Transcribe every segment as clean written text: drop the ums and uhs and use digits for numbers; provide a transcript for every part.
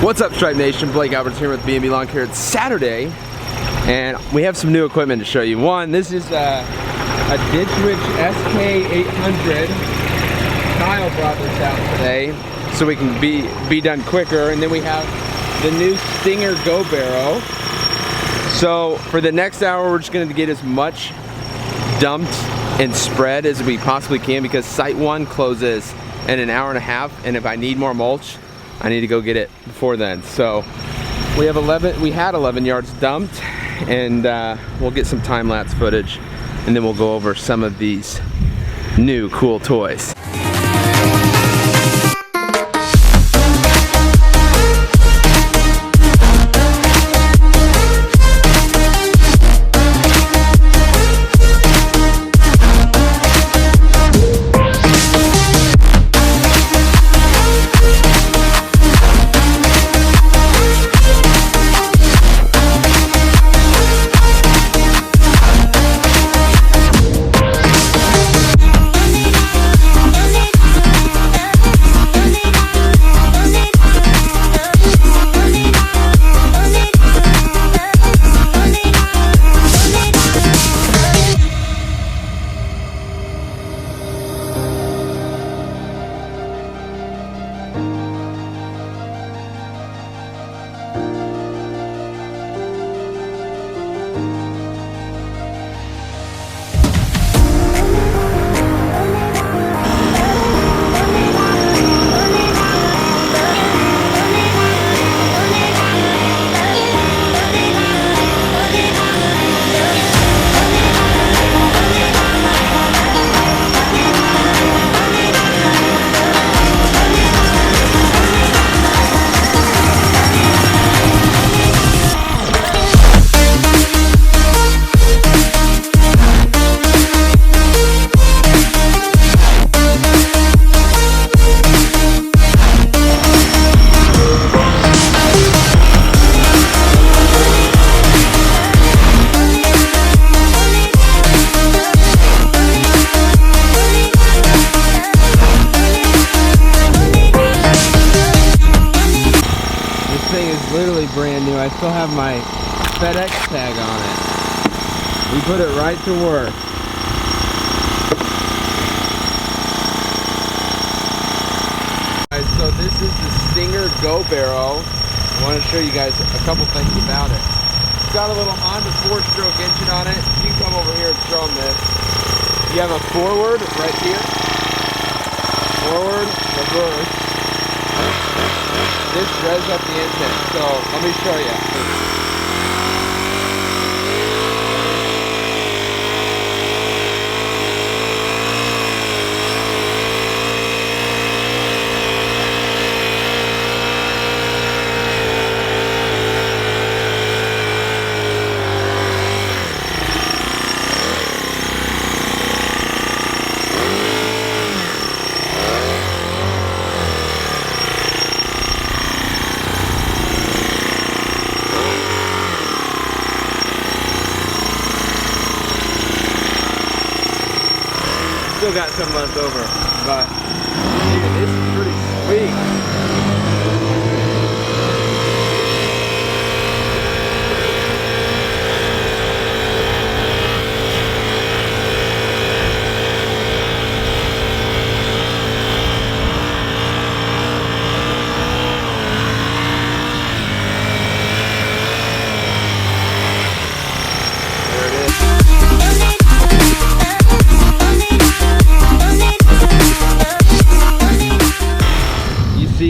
What's up, Stripe Nation? Blake Alberts here with B&B Lawn Care. It's Saturday, and we have some new equipment to show you. One, this is a Ditch Witch SK800. Kyle brought this out today, so we can be done quicker. And then we have the new Stinger Go Barrow. So for the next hour, we're just going to get as much dumped and spread as we possibly can, because site one closes in an hour and a half, and if I need more mulch, I need to go get it before then. So we had 11 yards dumped, and we'll get some time-lapse footage, and then we'll go over some of these new cool toys. Literally brand new. I still have my FedEx tag on it. We put it right to work. Alright, so this is the Stinger Go Barrow. I want to show you guys a couple things about it. It's got a little Honda 4-stroke engine on it. You can come over here and show them this. You have a forward right here. Forward, reverse. This revs up the engine, so let me show you. Still got some left over, but man, this is pretty sweet.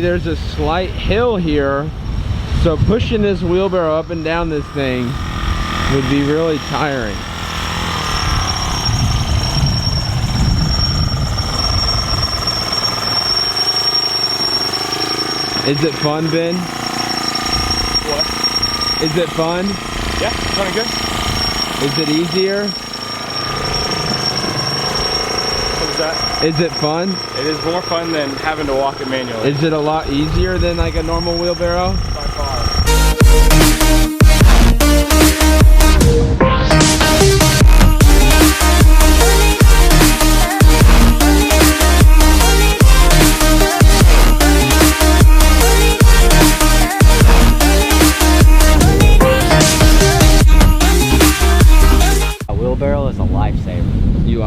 There's a slight hill here, so pushing this wheelbarrow up and down this thing would be really tiring. Is it fun, Ben? What? Is it fun? Yeah, it's kind of good. Is it easier? What was that? Is it fun? It is more fun than having to walk it manually. Is it a lot easier than like a normal wheelbarrow? By far.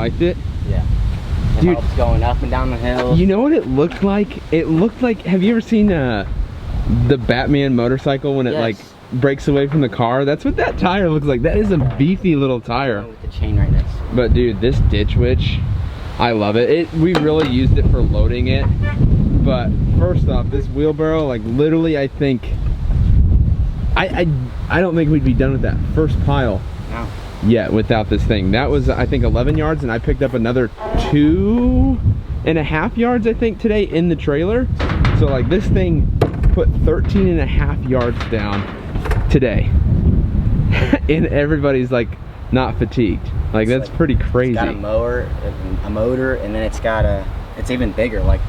liked it? Yeah. It Dude, helps going up and down the hill. You know what it looked like? It looked like, have you ever seen the Batman motorcycle when it like breaks away from the car? That's what that tire looks like. That is a beefy little tire. With the chain right next. But dude, this ditch witch, I love it. We really used it for loading it. But first off, this wheelbarrow, like literally, I think, I don't think we'd be done with that first pile. No. Yet without this thing. That was, I think, 11 yards, and I picked up another 2.5 yards, I think, today in the trailer. So like this thing put 13.5 yards down today. And everybody's like not fatigued. Like that's like, pretty crazy. It's got a mower, a motor, and then it's got it's even bigger. Like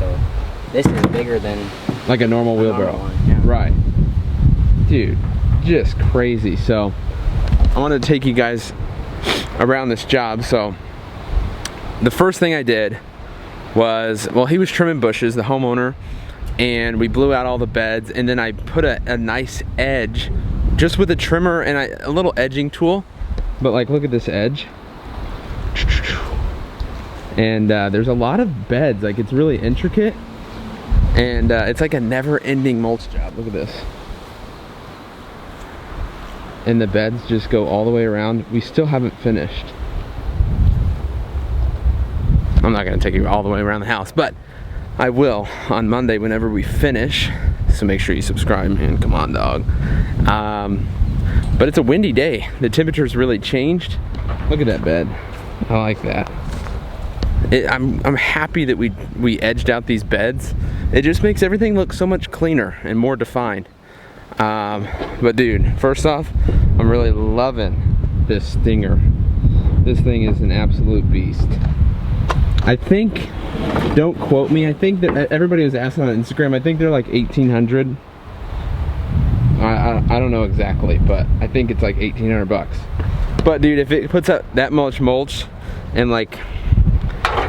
this is bigger than like a normal wheelbarrow. Yeah. Right. Dude, just crazy. So I want to take you guys around this job. So the first thing I did was, well, he was trimming bushes, the homeowner, and we blew out all the beds, and then I put a nice edge just with a trimmer and a little edging tool. But like, look at this edge. And there's a lot of beds, like it's really intricate, and it's like a never-ending mulch job. Look at this. And the beds just go all the way around. We still haven't finished. I'm not gonna take you all the way around the house, but I will on Monday whenever we finish. So make sure you subscribe, man. Come on, dog. But it's a windy day. The temperature's really changed. Look at that bed. I like that. I'm happy that we edged out these beds. It just makes everything look so much cleaner and more defined. But dude, first off, I'm really loving this Stinger. This thing is an absolute beast. I think, don't quote me, I think that everybody was asking on Instagram, I think they're like 1,800. I don't know exactly, but I think it's like 1,800 bucks. But dude, if it puts up that much mulch and like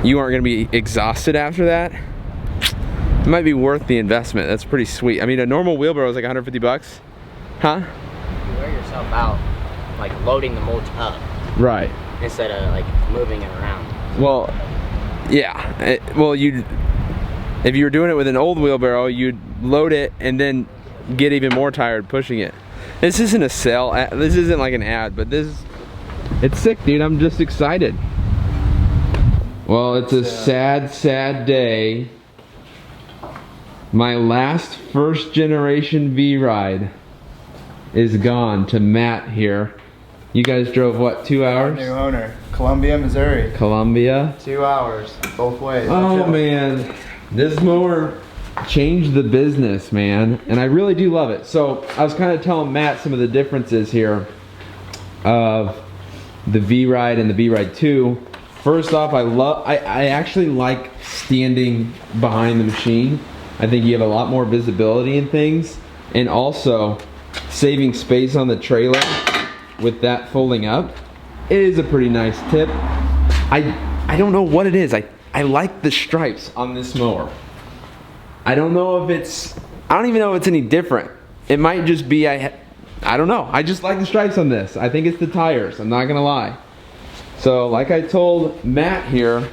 you aren't gonna be exhausted after that, it might be worth the investment. That's pretty sweet. I mean, a normal wheelbarrow is like 150 bucks. Huh? You wear yourself out, like loading the mulch up. Right. Instead of like moving it around. Well, yeah. Well, if you were doing it with an old wheelbarrow, you'd load it and then get even more tired pushing it. This isn't a sale. This isn't like an ad, but it's sick, dude. I'm just excited. Well, it's a sad, sad day. My last first generation Vride is gone to Matt here. You guys drove what, 2 hours? New owner, Columbia, Missouri. Columbia? 2 hours, both ways. Oh man, this mower changed the business, man. And I really do love it. So I was kind of telling Matt some of the differences here of the Vride and the Vride 2. First off, I actually like standing behind the machine. I think you have a lot more visibility in things, and also saving space on the trailer with that folding up is a pretty nice tip. I don't know what it is. I like the stripes on this mower. I don't know if I don't even know if it's any different. It might just be, I don't know. I just like the stripes on this. I think it's the tires, I'm not gonna lie. So like I told Matt here,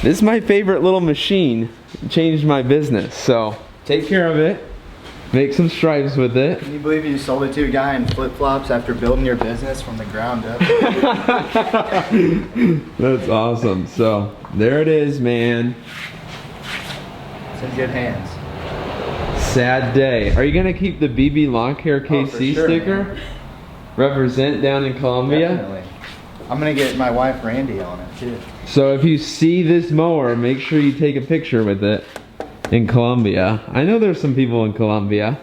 this is my favorite little machine. It changed my business. So take care of it. Make some stripes with it. Can you believe you sold it to a guy in flip-flops after building your business from the ground up? That's awesome. So there it is, man. It's in good hands. Sad day. Are you gonna keep the BB Lawn Care KC sure, sticker? Man. Represent down in Columbia? Definitely. I'm gonna get my wife Randy on it too. So if you see this mower, make sure you take a picture with it in Columbia. I know there's some people in Columbia.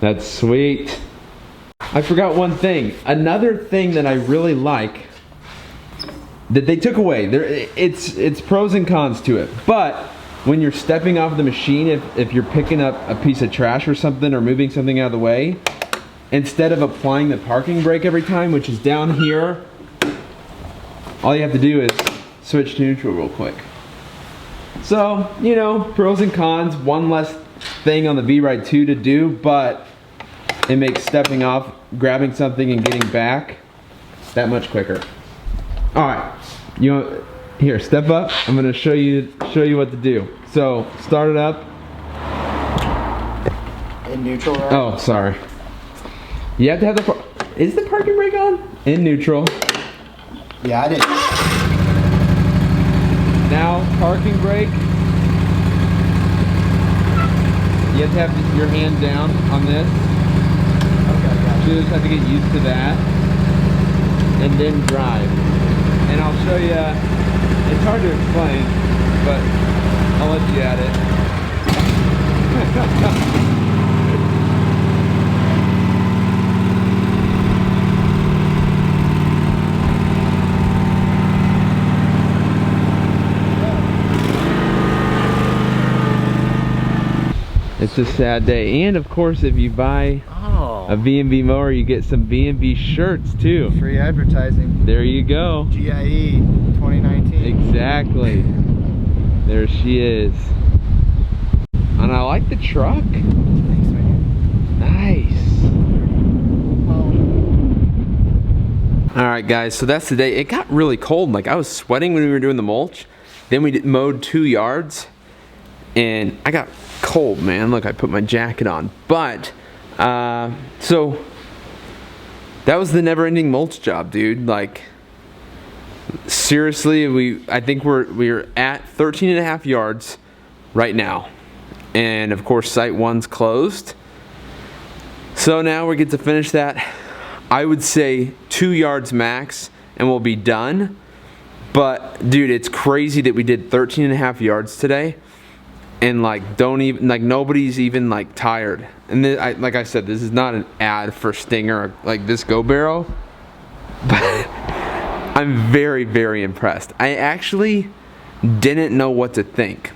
That's sweet. I forgot one thing. Another thing that I really like that they took away. It's pros and cons to it. But when you're stepping off the machine, if you're picking up a piece of trash or something or moving something out of the way, instead of applying the parking brake every time, which is down here, all you have to do is switch to neutral real quick. So, you know, pros and cons, one less thing on the Vride 2 to do, but it makes stepping off, grabbing something and getting back that much quicker. All right, You want, here, step up. I'm gonna show you what to do. So start it up. In neutral, right? Oh, sorry. You have to have the. Is the parking brake on? In neutral. Yeah, I didn't. Now parking brake. You have to have your hand down on this. Okay, gotcha. You just have to get used to that, and then drive. And I'll show you. It's hard to explain, but I'll let you at it. It's a sad day. And of course, if you buy a B&B mower, you get some B&B shirts too. Free advertising. There you go. GIE 2019. Exactly. There she is. And I like the truck. Thanks, man. Nice. All right, guys, so that's the day. It got really cold. Like, I was sweating when we were doing the mulch. Then we mowed 2 yards. And I got cold, man. Look, I put my jacket on. But, so that was the never-ending mulch job, dude. Like, seriously, I think we're at 13 and a half yards right now. And of course, site 1's closed. So now we get to finish that. I would say 2 yards max and we'll be done. But dude, it's crazy that we did 13 and a half yards today. And like, nobody's even like tired. And then, like I said, this is not an ad for Stinger, like this Go Barrow. But I'm very, very impressed. I actually didn't know what to think.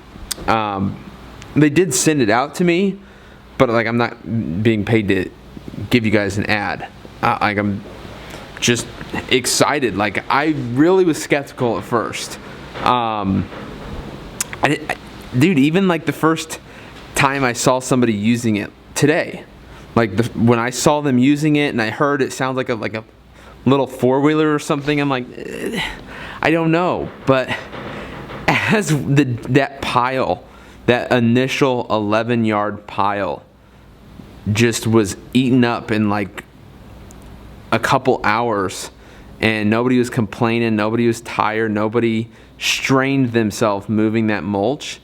They did send it out to me, but like, I'm not being paid to give you guys an ad. Like, I'm just excited. Like, I really was skeptical at first. Dude, even like the first time I saw somebody using it today, like when I saw them using it and I heard it sounds like a little four-wheeler or something, I'm like, I don't know. But as that pile, that initial 11-yard pile just was eaten up in like a couple hours, and nobody was complaining, nobody was tired, nobody strained themselves moving that mulch,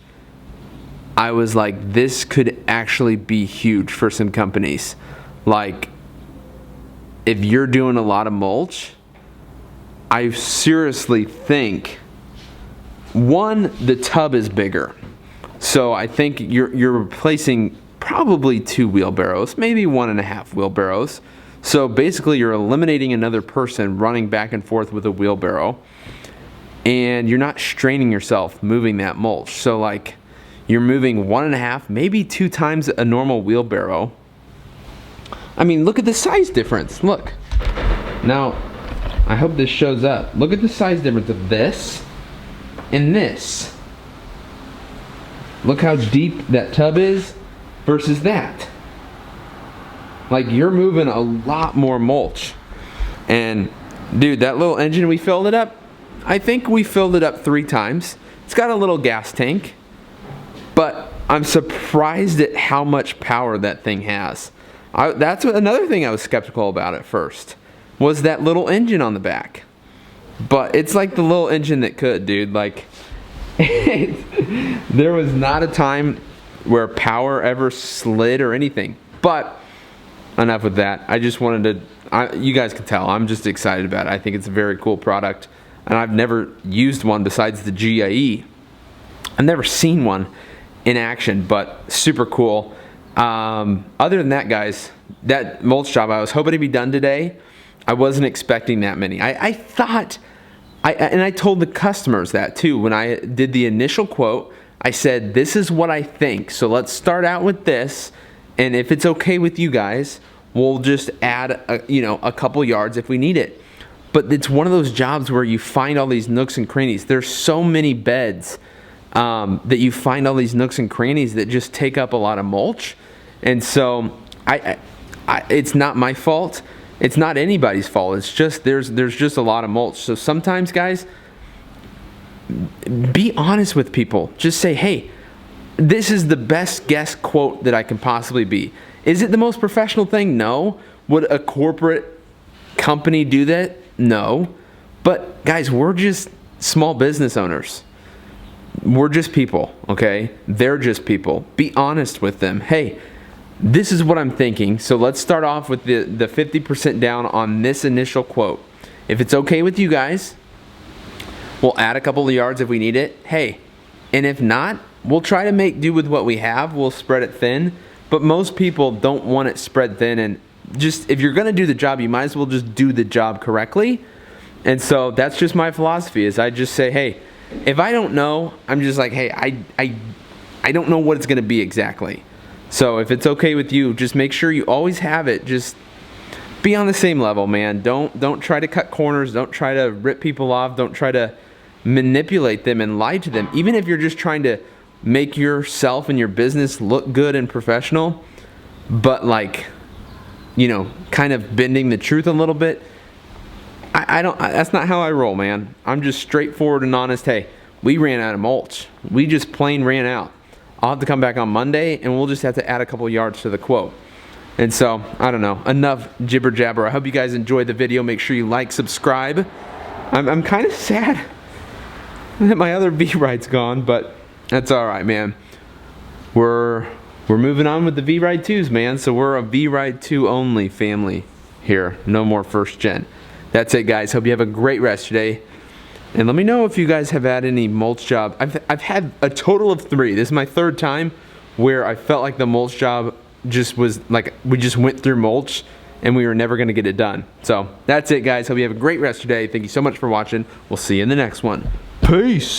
I was like, this could actually be huge for some companies. Like, if you're doing a lot of mulch, I seriously think, one, the tub is bigger. So I think you're replacing probably 2 wheelbarrows, maybe 1.5 wheelbarrows. So basically you're eliminating another person running back and forth with a wheelbarrow, and you're not straining yourself moving that mulch. So like, you're moving 1.5, maybe 2 times a normal wheelbarrow. I mean, look at the size difference. Look. Now, I hope this shows up. Look at the size difference of this and this. Look how deep that tub is versus that. Like, you're moving a lot more mulch. And dude, that little engine, we filled it up. I think we filled it up 3 times. It's got a little gas tank. But I'm surprised at how much power that thing has. That's another thing I was skeptical about at first, was that little engine on the back. But it's like the little engine that could, dude. Like, there was not a time where power ever slid or anything. But enough with that. I just wanted to, you guys can tell, I'm just excited about it. I think it's a very cool product. And I've never used one besides the GIE. I've never seen one in action, but super cool. Other than that, guys, that mulch job, I was hoping to be done today. I wasn't expecting that many. I thought, and I told the customers that too. When I did the initial quote, I said, this is what I think. So let's start out with this. And if it's okay with you guys, we'll just add a couple yards if we need it. But it's one of those jobs where you find all these nooks and crannies. There's so many beds that you find all these nooks and crannies that just take up a lot of mulch. And so it's not my fault. It's not anybody's fault. It's just there's just a lot of mulch. So sometimes, guys, be honest with people. Just say, hey, this is the best guess quote that I can possibly be. Is it the most professional thing? No. Would a corporate company do that? No. But guys, we're just small business owners. We're just people, okay? They're just people. Be honest with them. Hey, this is what I'm thinking. So let's start off with the 50% down on this initial quote. If it's okay with you guys, we'll add a couple of yards if we need it. Hey, and if not, we'll try to make do with what we have. We'll spread it thin. But most people don't want it spread thin. And just, if you're going to do the job, you might as well just do the job correctly. And so that's just my philosophy, is I just say, hey, if I don't know, I'm just like, hey, I don't know what it's going to be exactly. So if it's okay with you, just make sure you always have it. Just be on the same level, man. Don't try to cut corners. Don't try to rip people off. Don't try to manipulate them and lie to them. Even if you're just trying to make yourself and your business look good and professional, but like, you know, kind of bending the truth a little bit. That's not how I roll, man. I'm just straightforward and honest. Hey, we ran out of mulch. We just plain ran out. I'll have to come back on Monday, and we'll just have to add a couple yards to the quote. And so, I don't know. Enough jibber jabber. I hope you guys enjoyed the video. Make sure you like, subscribe. I'm kind of sad that my other Vride's gone, but that's all right, man. We're moving on with the Vride 2s, man. So we're a Vride 2 only family here. No more first gen. That's it, guys. Hope you have a great rest today. And let me know if you guys have had any mulch job. I've had a total of 3. This is my 3rd time where I felt like the mulch job just was like, we just went through mulch and we were never going to get it done. So that's it, guys. Hope you have a great rest today. Thank you so much for watching. We'll see you in the next one. Peace.